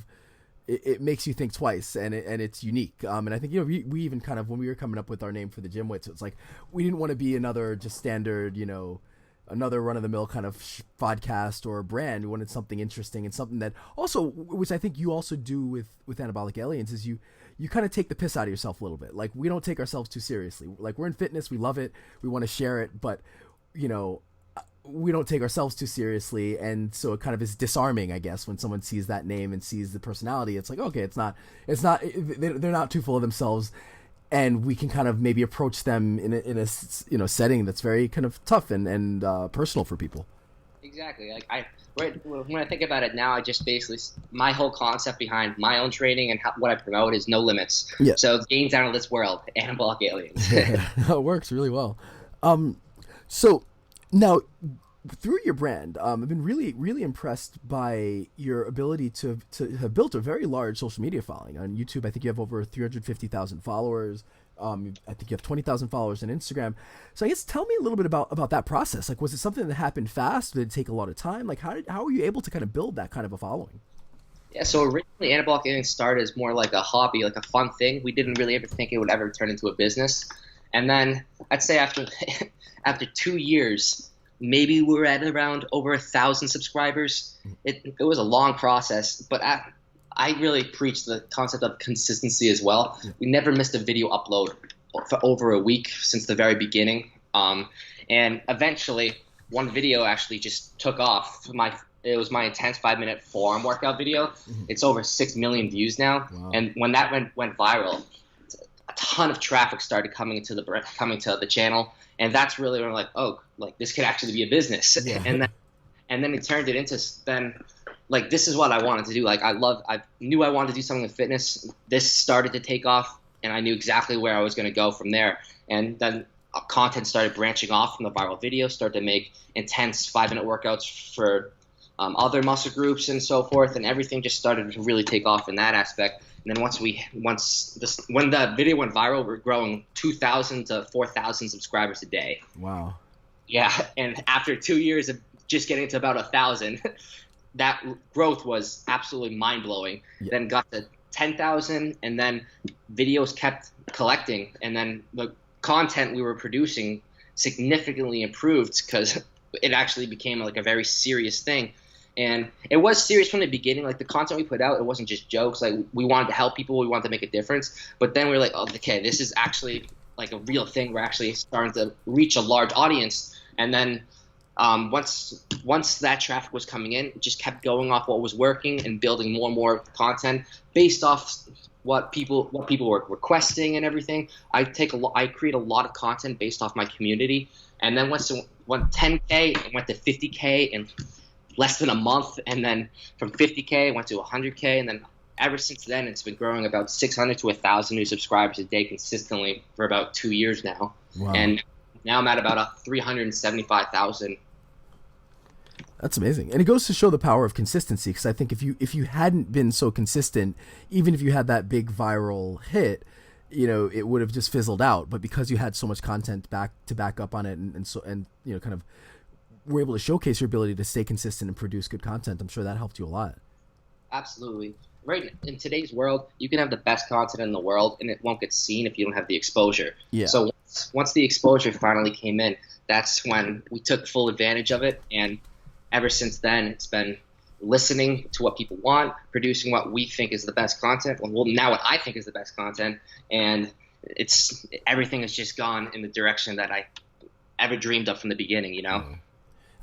it makes you think twice, and it's unique. And I think, we even kind of, when we were coming up with our name for the GymWits, it's like, we didn't want to be another just standard, another run-of-the-mill kind of podcast or brand. We wanted something interesting and something that also, which I think you also do with Anabolic Aliens, is you kind of take the piss out of yourself a little bit. Like, we don't take ourselves too seriously. Like, we're in fitness, we love it, we want to share it, but we don't take ourselves too seriously, and so it kind of is disarming, I guess, when someone sees that name and sees the personality. It's like, okay, they're not too full of themselves, and we can kind of maybe approach them in a setting that's very kind of tough and personal for people. Exactly. Like when I think about it now, I just basically, my whole concept behind my own training and what I promote is no limits. Yeah. So gains out of this world, Anabolic Aliens. Yeah, it works really well. So now, through your brand, I've been really, really impressed by your ability to have built a very large social media following. On YouTube, I think you have over 350,000 followers. I think you have 20,000 followers on Instagram. So I guess tell me a little bit about that process. Like, was it something that happened fast? Did it take a lot of time? Like, how were you able to kind of build that kind of a following? Yeah, so originally Anabolic getting started as more like a hobby, like a fun thing. We didn't really ever think it would ever turn into a business. And then I'd say after 2 years, maybe we were at around over 1,000 subscribers. It was a long process, but I really preach the concept of consistency as well. We never missed a video upload for over a week since the very beginning. And eventually, one video actually just took off. It was my intense 5-minute forearm workout video. It's over 6 million views now. Wow. And when that went viral, a ton of traffic started coming to the channel. And that's really when we're like, oh, like this could actually be a business. Yeah. And then it turned it into then, like, this is what I wanted to do. Like, I knew I wanted to do something with fitness. This started to take off, and I knew exactly where I was going to go from there. And then content started branching off from the viral video, started to make intense 5-minute workouts for other muscle groups and so forth, and everything just started to really take off in that aspect. And then when the video went viral, we're growing 2,000 to 4,000 subscribers a day. Wow. Yeah, and after 2 years of just getting to about 1,000, that growth was absolutely mind-blowing. Yeah. Then got to 10,000, and then videos kept collecting, and then the content we were producing significantly improved because it actually became like a very serious thing. And it was serious from the beginning. Like, the content we put out, it wasn't just jokes. Like, we wanted to help people, we wanted to make a difference. But then we were like, oh, okay, this is actually like a real thing. We're actually starting to reach a large audience. And then once that traffic was coming in, it just kept going off what was working and building more and more content based off what people were requesting and everything. I create a lot of content based off my community. And then once it went 10K, it went to 50K in less than a month, and then from 50K it went to 100K, and then ever since then it's been growing about 600 to 1,000 new subscribers a day consistently for about 2 years now. Wow. And now I'm at about 375,000. That's amazing. And it goes to show the power of consistency, because I think if you hadn't been so consistent, even if you had that big viral hit, it would have just fizzled out. But because you had so much content to back up on it, and kind of were able to showcase your ability to stay consistent and produce good content, I'm sure that helped you a lot. Absolutely. Right, in today's world, you can have the best content in the world, and it won't get seen if you don't have the exposure. Yeah. So once the exposure finally came in, that's when we took full advantage of it. And ever since then, it's been listening to what people want, producing what we think is the best content. Well, now what I think is the best content, and everything has just gone in the direction that I ever dreamed of from the beginning.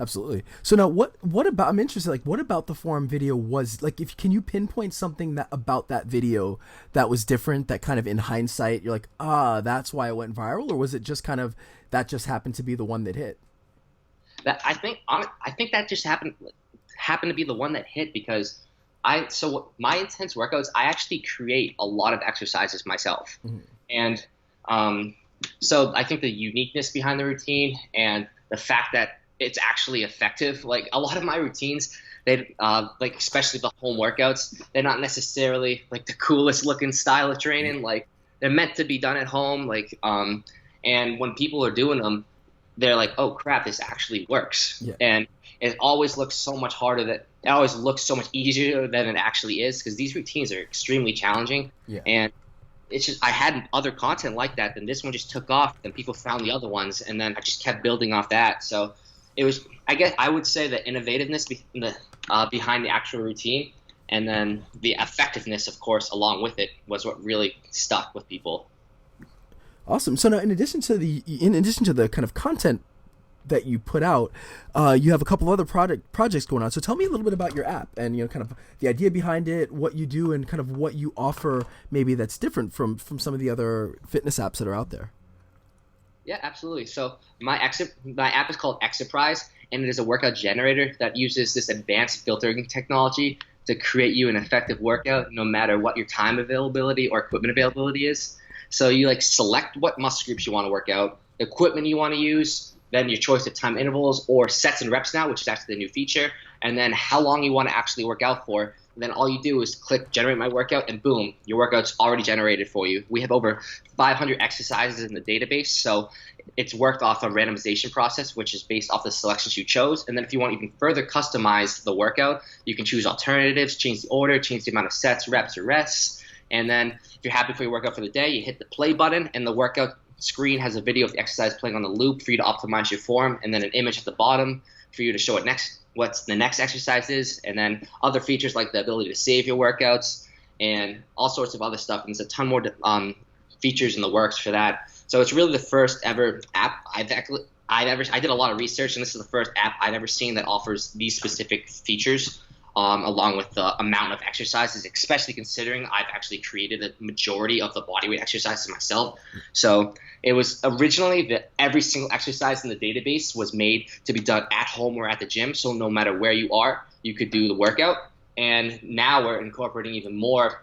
Absolutely. So now, what about? I'm interested. Like, what about the forum video was like? Can you pinpoint something about that video that was different? That kind of in hindsight, you're like, that's why it went viral, or was it just kind of that just happened to be the one that hit? I think that just happened to be the one that hit because my intense workouts, I actually create a lot of exercises myself, and so I think the uniqueness behind the routine and the fact that it's actually effective. Like, a lot of my routines, they like, especially the home workouts, they're not necessarily like the coolest looking style of training. Like, they're meant to be done at home. Like, and when people are doing them, they're like, oh crap, this actually works. Yeah. And it always looks so much harder it always looks so much easier than it actually is, because these routines are extremely challenging. Yeah. And it's just, I had other content like that, then this one just took off, then people found the other ones, and then I just kept building off that. So it was, I guess I would say, the innovativeness behind the actual routine, and then the effectiveness, of course, along with it, was what really stuck with people. Awesome. So now, in addition to the kind of content that you put out, you have a couple other projects going on. So tell me a little bit about your app and kind of the idea behind it, what you do, and kind of what you offer maybe that's different from some of the other fitness apps that are out there. Yeah, absolutely. So my app is called Exerprise, and it is a workout generator that uses this advanced filtering technology to create you an effective workout no matter what your time availability or equipment availability is. So you select what muscle groups you want to work out, the equipment you want to use, then your choice of time intervals or sets and reps now, which is actually the new feature, and then how long you want to actually work out for. And then all you do is click generate my workout, and boom, your workout's already generated for you. We have over 500 exercises in the database, so it's worked off a randomization process, which is based off the selections you chose. And then if you want to even further customize the workout, you can choose alternatives, change the order, change the amount of sets, reps, or rests. And then if you're happy for your workout for the day, you hit the play button, and the workout screen has a video of the exercise playing on the loop for you to optimize your form, and then an image at the bottom for you to show what the next exercise is, and then other features like the ability to save your workouts and all sorts of other stuff. And there's a ton more features in the works for that. So it's really the first ever app I did a lot of research, and this is the first app I've ever seen that offers these specific features, along with the amount of exercises, especially considering I've actually created a majority of the bodyweight exercises myself. So it was originally that every single exercise in the database was made to be done at home or at the gym. So no matter where you are, you could do the workout. And now we're incorporating even more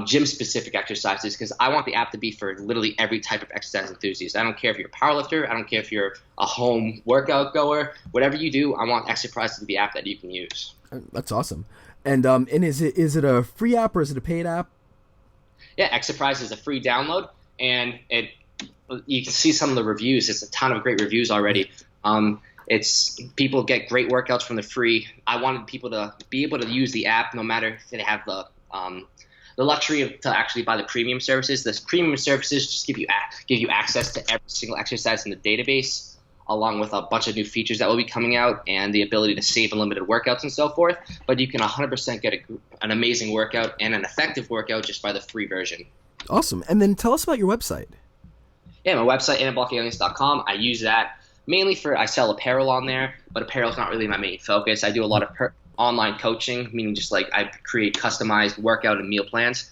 gym-specific exercises, because I want the app to be for literally every type of exercise enthusiast. I don't care if you're a powerlifter. I don't care if you're a home workout goer. Whatever you do, I want Exerprise to be the app that you can use. That's awesome. And is it a free app or is it a paid app? Yeah, Exerprise is a free download, and you can see some of the reviews. It's a ton of great reviews already. It's people get great workouts from the free. I wanted people to be able to use the app no matter if they have the luxury to actually buy the premium services. The premium services just give you access to every single exercise in the database, along with a bunch of new features that will be coming out and the ability to save unlimited workouts and so forth. But you can 100% get an amazing workout and an effective workout just by the free version. Awesome. And then tell us about your website. Yeah, my website, anabolicaliens.com. I use that mainly I sell apparel on there, but apparel is not really my main focus. I do a lot of online coaching, meaning just like I create customized workout and meal plans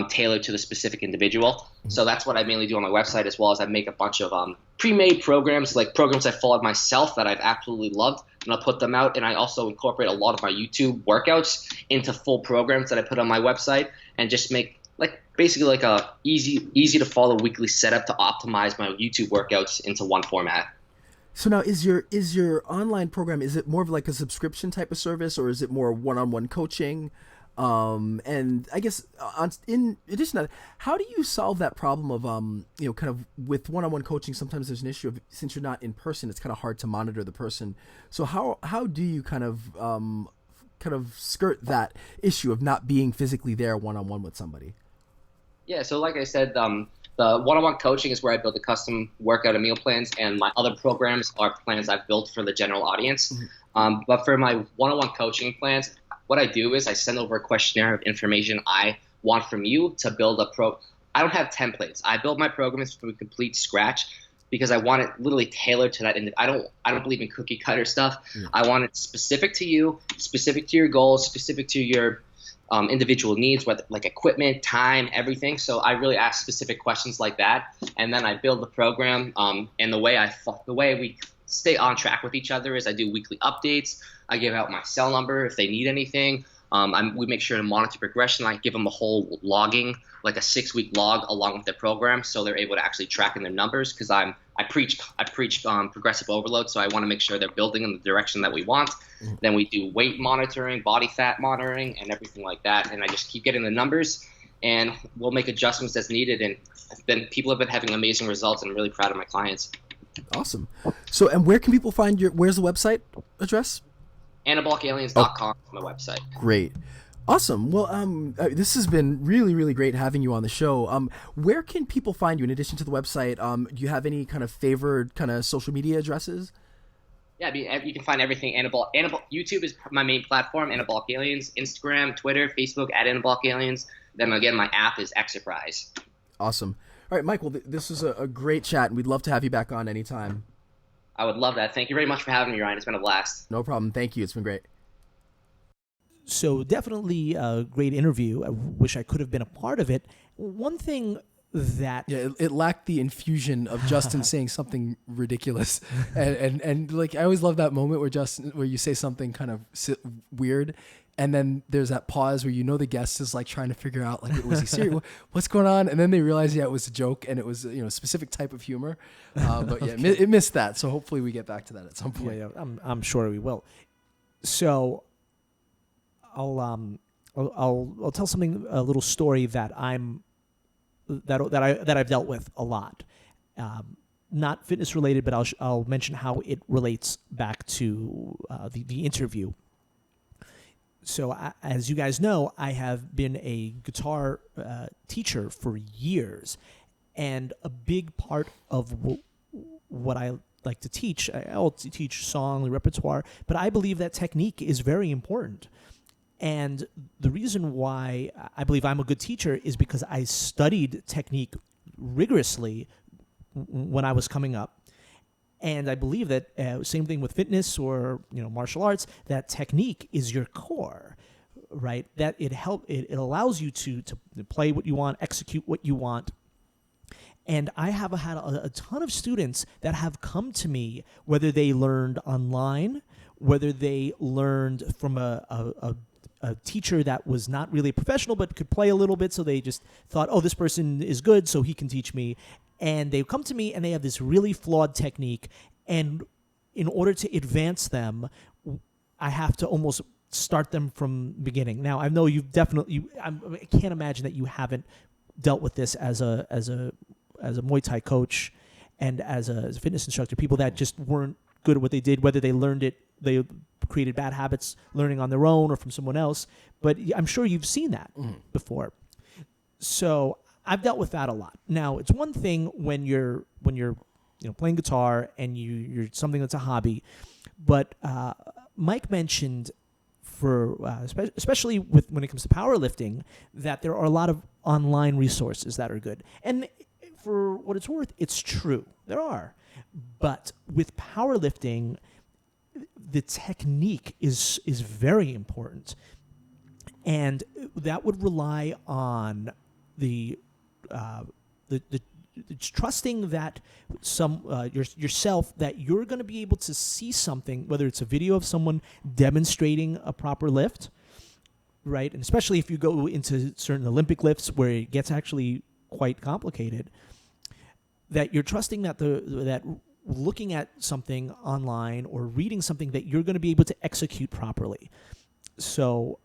tailored to the specific individual. Mm-hmm. So that's what I mainly do on my website, as well as I make a bunch of pre-made programs, like programs I followed myself that I've absolutely loved, and I'll put them out. And I also incorporate a lot of my YouTube workouts into full programs that I put on my website, and just make basically a easy to follow weekly setup to optimize my YouTube workouts into one format. So now, is your online program, is it more of like a subscription type of service, or is it more one-on-one coaching? And I guess in addition to that, how do you solve that problem of kind of with one-on-one coaching? Sometimes there's an issue of, since you're not in person, it's kind of hard to monitor the person. So how do you kind of skirt that issue of not being physically there one-on-one with somebody? Yeah, so like I said, the one-on-one coaching is where I build the custom workout and meal plans, and my other programs are plans I've built for the general audience. Mm-hmm. But for my one-on-one coaching plans, what I do is I send over a questionnaire of information I want from you to build a I don't have templates. I build my programs from complete scratch because I want it literally tailored to that. And I don't believe in cookie cutter stuff. Yeah. I want it specific to you, specific to your goals, specific to your individual needs, whether like equipment, time, everything. So I really ask specific questions like that, and then I build the program. And the way we stay on track with each other is I do weekly updates. I give out my cell number if they need anything. We make sure to monitor progression. I give them a whole logging, like a 6-week log along with their program, so they're able to actually track in their numbers, because I preach progressive overload, so I want to make sure they're building in the direction that we want. Mm-hmm. Then we do weight monitoring, body fat monitoring, and everything like that. And I just keep getting the numbers, and we'll make adjustments as needed. And then people have been having amazing results, and I'm really proud of my clients. Awesome. So, and where can people find where's the website address? Anabolicaliens.com is my website. Great. Awesome. Well, this has been really, really great having you on the show. Where can people find you in addition to the website? Do you have any kind of favored kind of social media addresses? Yeah, you can find everything YouTube is my main platform, Anabolic Aliens. Instagram, Twitter, Facebook @AnabolicAliens. Then again, my app is Exerprise. Awesome. All right, Mike. Well, this was a great chat, and we'd love to have you back on anytime. I would love that. Thank you very much for having me, Ryan. It's been a blast. No problem. Thank you. It's been great. So definitely a great interview. I wish I could have been a part of it. One thing that... Yeah, it lacked the infusion of Justin saying something ridiculous. And like, I always love that moment where you say something kind of weird, And then there's that pause where the guest is like trying to figure out like, was he serious? What's going on? And then they realize, it was a joke and it was a specific type of humor. But yeah, it missed that. So hopefully we get back to that at some point. Yeah, I'm sure we will. So I'll tell a little story that I've dealt with a lot. Not fitness related, but I'll mention how it relates back to the interview. So as you guys know, I have been a guitar teacher for years, and a big part of what I like to teach, I'll teach song, repertoire, but I believe that technique is very important. And the reason why I believe I'm a good teacher is because I studied technique rigorously when I was coming up. And I believe that same thing with fitness or martial arts, that technique is your core, right? That it allows you to play what you want, execute what you want. And I have had a ton of students that have come to me, whether they learned online, whether they learned from a teacher that was not really a professional but could play a little bit, so they just thought, oh, this person is good, so he can teach me. And they come to me and they have this really flawed technique, and in order to advance them, I have to almost start them from the beginning. Now, I know you've definitely, I can't imagine that you haven't dealt with this as a Muay Thai coach and as a fitness instructor, people that just weren't good at what they did, whether they learned it, they created bad habits learning on their own or from someone else. But I'm sure you've seen that before. So I've dealt with that a lot. Now, it's one thing when you're playing guitar and you're something that's a hobby, but Mike mentioned especially when it comes to powerlifting, that there are a lot of online resources that are good. And for what it's worth, it's true. There are. But with powerlifting, the technique is very important. And that would rely on the trusting that yourself, that you're going to be able to see something, whether it's a video of someone demonstrating a proper lift, right? And especially if you go into certain Olympic lifts where it gets actually quite complicated, that you're trusting that that looking at something online or reading something that you're going to be able to execute properly. So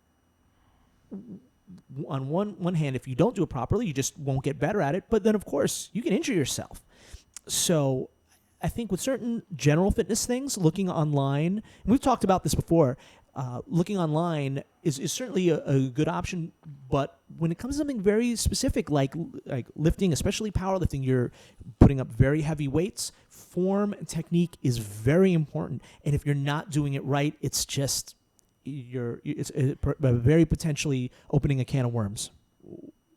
on one hand, if you don't do it properly, you just won't get better at it. But then, of course, you can injure yourself. So I think with certain general fitness things, looking online, and we've talked about this before, looking online is certainly a good option. But when it comes to something very specific, like lifting, especially powerlifting, you're putting up very heavy weights. Form and technique is very important. And if you're not doing it right, it's just it's very potentially opening a can of worms.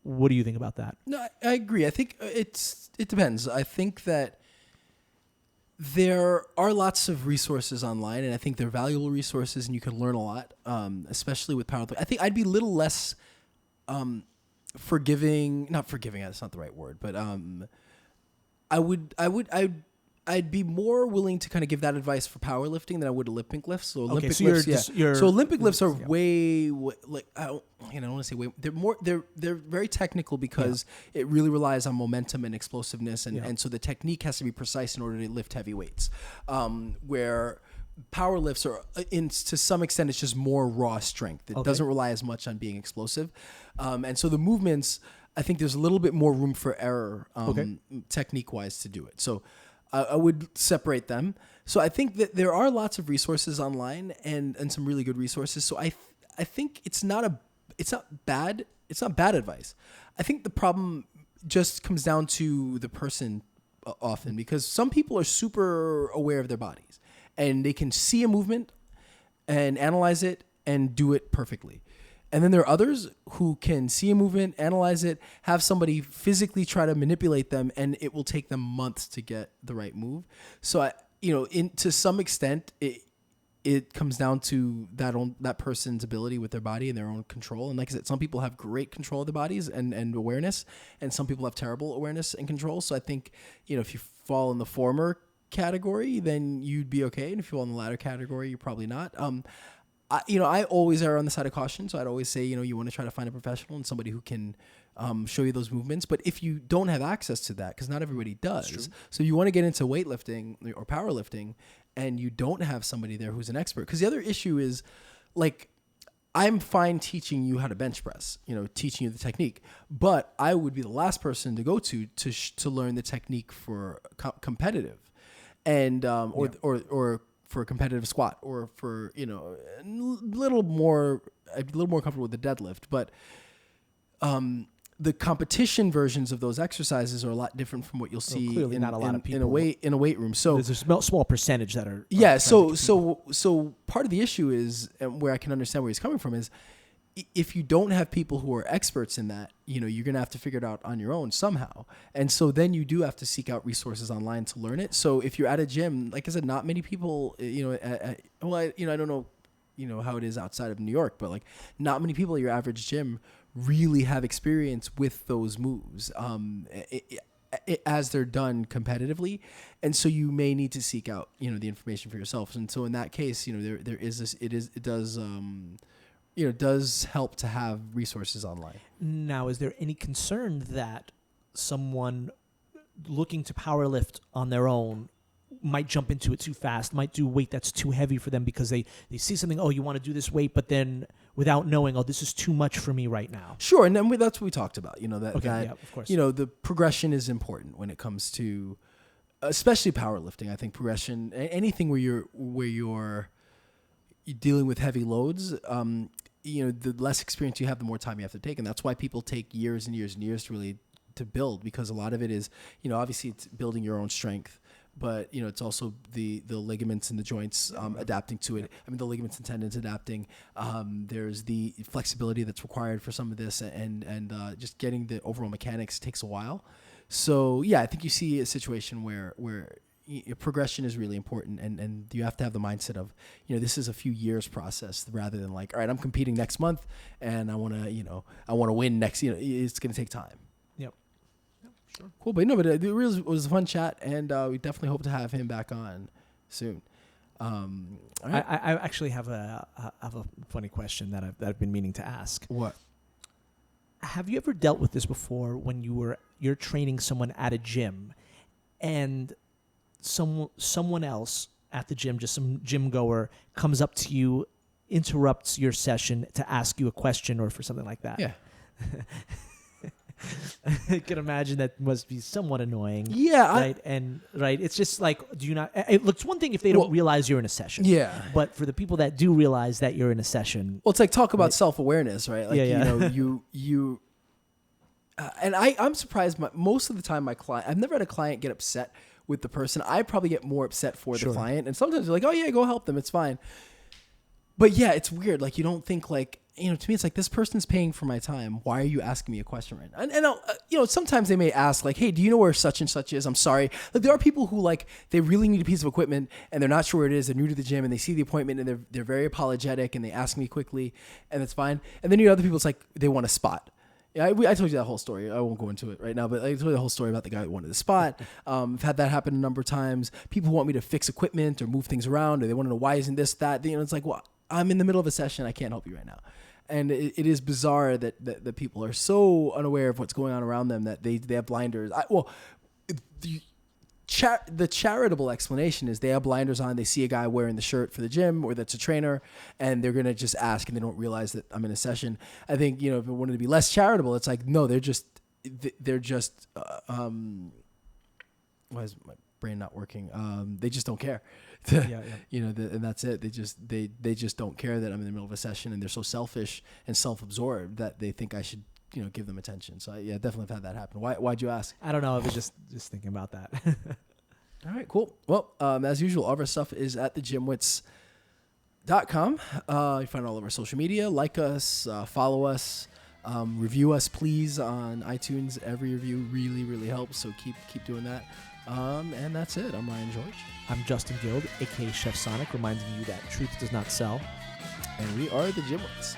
What do you think about that? No, I agree. I think it depends. I think that there are lots of resources online, and I think they're valuable resources, and you can learn a lot, especially with powerlifting. I think I'd be a little less forgiving. Not forgiving. That's not the right word, but I'd be more willing to kind of give that advice for powerlifting than I would Olympic lifts. So Olympic lifts, so Olympic lifts are way like I don't want to say way. They're very technical because it really relies on momentum and explosiveness, and so the technique has to be precise in order to lift heavy weights. Where power lifts are, to some extent, it's just more raw strength. It doesn't rely as much on being explosive, and so the movements, I think there's a little bit more room for error technique-wise to do it. So I would separate them. So I think that there are lots of resources online and some really good resources. So I think it's not bad advice. I think the problem just comes down to the person often, because some people are super aware of their bodies and they can see a movement and analyze it and do it perfectly. And then there are others who can see a movement, analyze it, have somebody physically try to manipulate them, and it will take them months to get the right move. So, to some extent, it comes down to that person's ability with their body and their own control. And like I said, some people have great control of their bodies and awareness, and some people have terrible awareness and control. So I think, if you fall in the former category, then you'd be okay. And if you fall in the latter category, you're probably not. I always err on the side of caution. So I'd always say, you want to try to find a professional and somebody who can show you those movements. But if you don't have access to that, because not everybody does, so you want to get into weightlifting or powerlifting, and you don't have somebody there who's an expert. Because the other issue is, like, I'm fine teaching you how to bench press, teaching you the technique, but I would be the last person to go to learn the technique for competitive, and or for a competitive squat, or for a little more comfortable with the deadlift. But the competition versions of those exercises are a lot different from what you'll see clearly not a lot of people in a weight room. So there's a small percentage that are So part of the issue is, and where I can understand where he's coming from, is if you don't have people who are experts in that, you're going to have to figure it out on your own somehow. And so then you do have to seek out resources online to learn it. So if you're at a gym, like I said, not many people, I don't know, how it is outside of New York, but like not many people at your average gym really have experience with those moves as they're done competitively. And so you may need to seek out, the information for yourself. And so in that case, there is this, it does help to have resources online. Now, is there any concern that someone looking to powerlift on their own might jump into it too fast, might do weight that's too heavy for them because they see something, you want to do this weight, but then without knowing, this is too much for me right now? Sure, and then that's what we talked about, of course. The progression is important when it comes to, especially powerlifting. I think progression, anything where you're dealing with heavy loads, the less experience you have, the more time you have to take. And that's why people take years and years and years to build, because a lot of it is, obviously it's building your own strength, but, it's also the ligaments and the joints adapting to it. I mean, the ligaments and tendons adapting. There's the flexibility that's required for some of this, and just getting the overall mechanics takes a while. So, yeah, I think you see a situation where progression is really important, and you have to have the mindset of, this is a few years process, rather than like, all right, I'm competing next month and I want to win next, it's going to take time. Yep. Sure. Cool. But it really was a fun chat, and we definitely hope to have him back on soon. All right. I actually have a funny question that I've been meaning to ask. What? Have you ever dealt with this before when you're training someone at a gym, and someone else at the gym, just some gym goer, comes up to you, interrupts your session to ask you a question or for something like that? Yeah. I can imagine that must be somewhat annoying. Yeah. Right. It's just like, do you not, it looks one thing if they don't realize you're in a session. Yeah. But for the people that do realize that you're in a session. Well, it's like, talk about self-awareness, right? Like, and I'm surprised most of the time I've never had a client get upset with the person. I probably get more upset for the client. And sometimes they're like, oh yeah, go help them, it's fine. But yeah, it's weird. Like, you don't think like, to me, it's like, this person's paying for my time. Why are you asking me a question right now? And sometimes they may ask like, hey, do you know where such and such is? I'm sorry. Like, there are people who, like, they really need a piece of equipment and they're not sure where it is. They're new to the gym and they see the appointment and they're very apologetic and they ask me quickly, and it's fine. And then you have other people, it's like, they want a spot. Yeah, I told you that whole story. I won't go into it right now, but I told you the whole story about the guy who wanted the spot. I've had that happen a number of times. People who want me to fix equipment or move things around, or they want to know why isn't this, that. It's like, well, I'm in the middle of a session. I can't help you right now. And it is bizarre that people are so unaware of what's going on around them that they have blinders. The charitable explanation is they have blinders on. They see a guy wearing the shirt for the gym or that's a trainer, and they're going to just ask, and they don't realize that I'm in a session. I think, if it wanted to be less charitable, it's like, no, they're just why is my brain not working? They just don't care. And that's it. They just don't care that I'm in the middle of a session, and they're so selfish and self-absorbed that they think I should, give them attention. So yeah, definitely have had that happen. Why'd you ask? I don't know. I was just thinking about that. All right, cool. Well, as usual, all of our stuff is at thegymwits.com. You find all of our social media. Like us, follow us, review us, please, on iTunes. Every review really, really helps. So keep doing that. And that's it. I'm Ryan George. I'm Justin Guild, aka Chef Sonic, reminding you that truth does not sell. And we are the GymWits.